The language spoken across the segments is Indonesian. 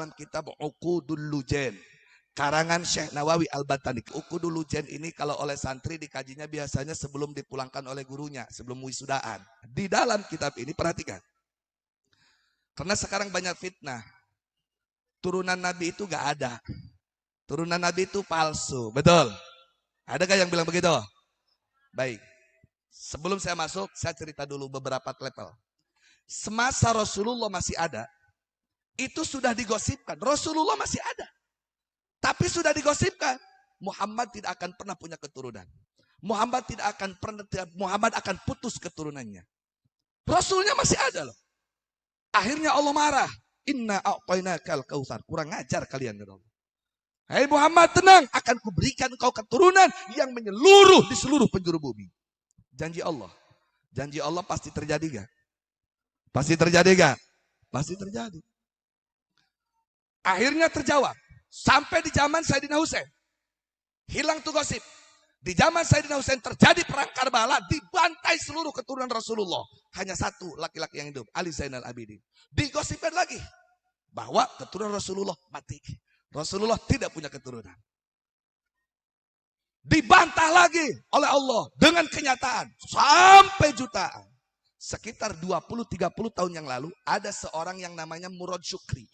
dalam kitab Uqudul Lujen, karangan Syekh Nawawi Al-Bantani. Uqudul Lujen ini kalau oleh santri dikajinya biasanya sebelum dipulangkan oleh gurunya, sebelum wisudaan. Di dalam kitab ini perhatikan. Karena sekarang banyak fitnah. Turunan Nabi itu gak ada. Turunan Nabi itu palsu. Betul? Adakah yang bilang begitu? Baik. Sebelum saya masuk, saya cerita dulu beberapa level. Semasa Rasulullah masih ada, itu sudah digosipkan. Rasulullah masih ada. Tapi sudah digosipkan. Muhammad tidak akan pernah punya keturunan. Muhammad akan putus keturunannya. Rasulnya masih ada loh. Akhirnya Allah marah. Inna a'tainakal kautsar. Kurang ajar kalian kata Allah. Hai Muhammad, tenang, akan kuberikan kau keturunan yang menyeluruh di seluruh penjuru bumi. Janji Allah. Janji Allah pasti terjadi gak? Pasti terjadi gak? Pasti terjadi. Akhirnya terjawab. Sampai di zaman Sayyidina Husain. Hilang tuh gosip. Di zaman Sayyidina Husain terjadi perang Karbala, dibantai seluruh keturunan Rasulullah. Hanya satu laki-laki yang hidup, Ali Zainal Abidin. Digosipkan lagi bahwa keturunan Rasulullah mati. Rasulullah tidak punya keturunan. Dibantah lagi oleh Allah dengan kenyataan sampai jutaan. Sekitar 20-30 tahun yang lalu ada seorang yang namanya Murad Syukri.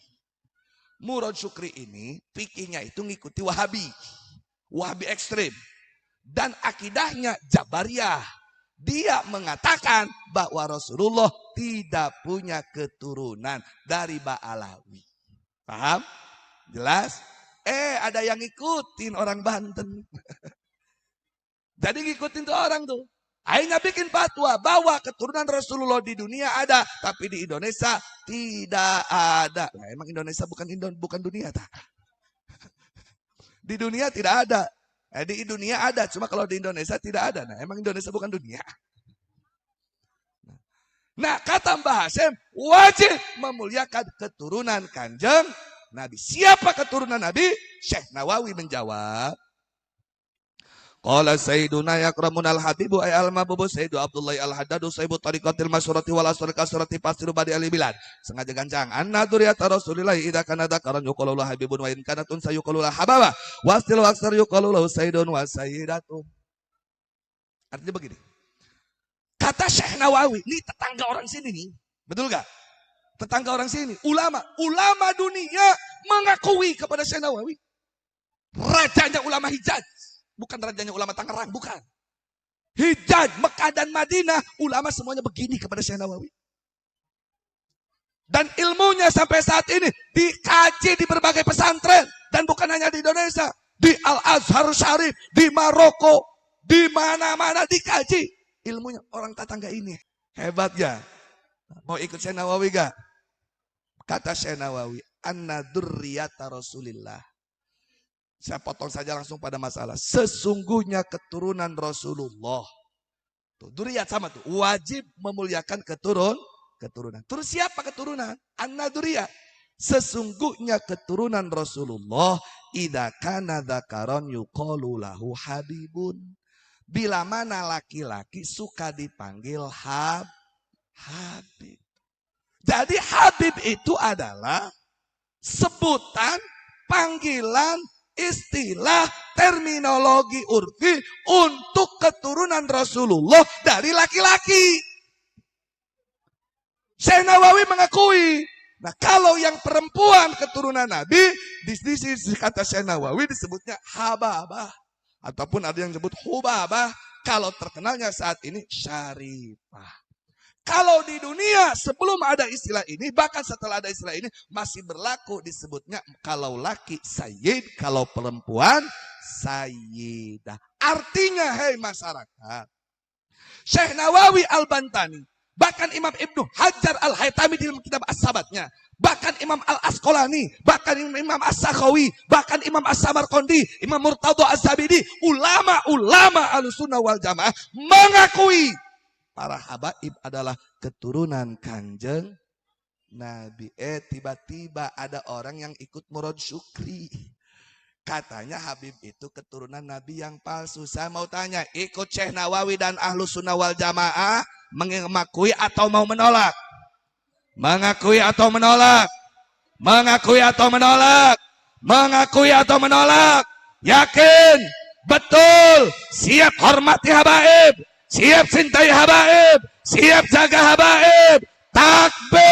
Murad Syukri ini fikihnya itu ngikuti Wahabi. Wahabi ekstrim. Dan akidahnya Jabariyah. Dia mengatakan bahwa Rasulullah tidak punya keturunan dari Ba'alawi. Paham? Jelas? Ada yang ngikutin orang Banten. Jadi ngikutin tuh orang tuh. Akhirnya bikin fatwa bahwa keturunan Rasulullah di dunia ada. Tapi di Indonesia tidak ada. Nah, emang Indonesia bukan dunia tak? Di dunia tidak ada. Di dunia ada, cuma kalau di Indonesia tidak ada. Nah, emang Indonesia bukan dunia. Nah, kata Mbah Hasyim, wajib memuliakan keturunan Kanjeng Nabi. Siapa keturunan Nabi? Syekh Nawawi menjawab. Qala Sayyiduna Yakramun al-Habibu ay al-Mabubu Sayyidu Abdullah al-Haddadu Sayyidu Tariqatil Masyurati wal Asrika Surati Pasiru Badi al-Bilad. Sengaja gancang. Anna duriyata Rasulillah idza kana dzakaran yuqalu habibun wa in kana tunsa yuqalu hababa wastil aksar yuqalu Sayyidun wa Sayyidatun. Artinya begini. Kata Syekh Nawawi, ini tetangga orang sini nih. Betul gak? Tetangga orang sini. Ulama dunia mengakui kepada Syekh Nawawi. Rajanya ulama Hijaz. Bukan rajanya ulama Tangerang, bukan. Hijaz, Mekah dan Madinah, ulama semuanya begini kepada Syekh Nawawi. Dan ilmunya sampai saat ini dikaji di berbagai pesantren. Dan bukan hanya di Indonesia. Di Al-Azhar Syarif, di Maroko, di mana-mana dikaji. Ilmunya orang tetangga ini. Hebat ya? Mau ikut Syekh Nawawi gak? Kata Syekh Nawawi, anna durriyata Rasulillah. Saya potong saja langsung pada masalah. Sesungguhnya keturunan Rasulullah. Tuh, duriyat sama tuh. Wajib memuliakan keturunan. Terus siapa keturunan? Anna duriyat. Sesungguhnya keturunan Rasulullah. Idza kana dzakaron yuqalu lahu habibun. Bila mana laki-laki suka dipanggil Habib. Jadi Habib itu adalah sebutan, panggilan, istilah, terminologi urfi untuk keturunan Rasulullah dari laki-laki. Syekh Nawawi mengakui. Nah, kalau yang perempuan keturunan Nabi, di sisi kata Syekh Nawawi disebutnya hababah. Ataupun ada yang disebut hubabah. Kalau terkenalnya saat ini syarifah. Kalau di dunia sebelum ada istilah ini, bahkan setelah ada istilah ini, masih berlaku disebutnya kalau laki sayyid, kalau perempuan sayyidah. Artinya, hei masyarakat, Syekh Nawawi Al-Bantani, bahkan Imam Ibnu Hajar Al-Haytami di dalam kitab As-Sabatnya, bahkan Imam Al-Asqalani, bahkan Imam As-Sakhawi, bahkan Imam As-Samarqandi, Imam Murtadha Az-Zabidi, ulama-ulama Ahlussunnah wal Jamaah mengakui para habaib adalah keturunan Kanjeng Nabi. Tiba-tiba ada orang yang ikut Murad Syukri. Katanya Habib itu keturunan Nabi yang palsu. Saya mau tanya, ikut Syekh Nawawi dan Ahlussunnah wal Jamaah mengakui atau mau menolak? Mengakui atau menolak? Mengakui atau menolak? Mengakui atau menolak? Yakin? Betul? Siap hormati habaib? Siap cintai habaib? Siap jaga habaib? Takbir!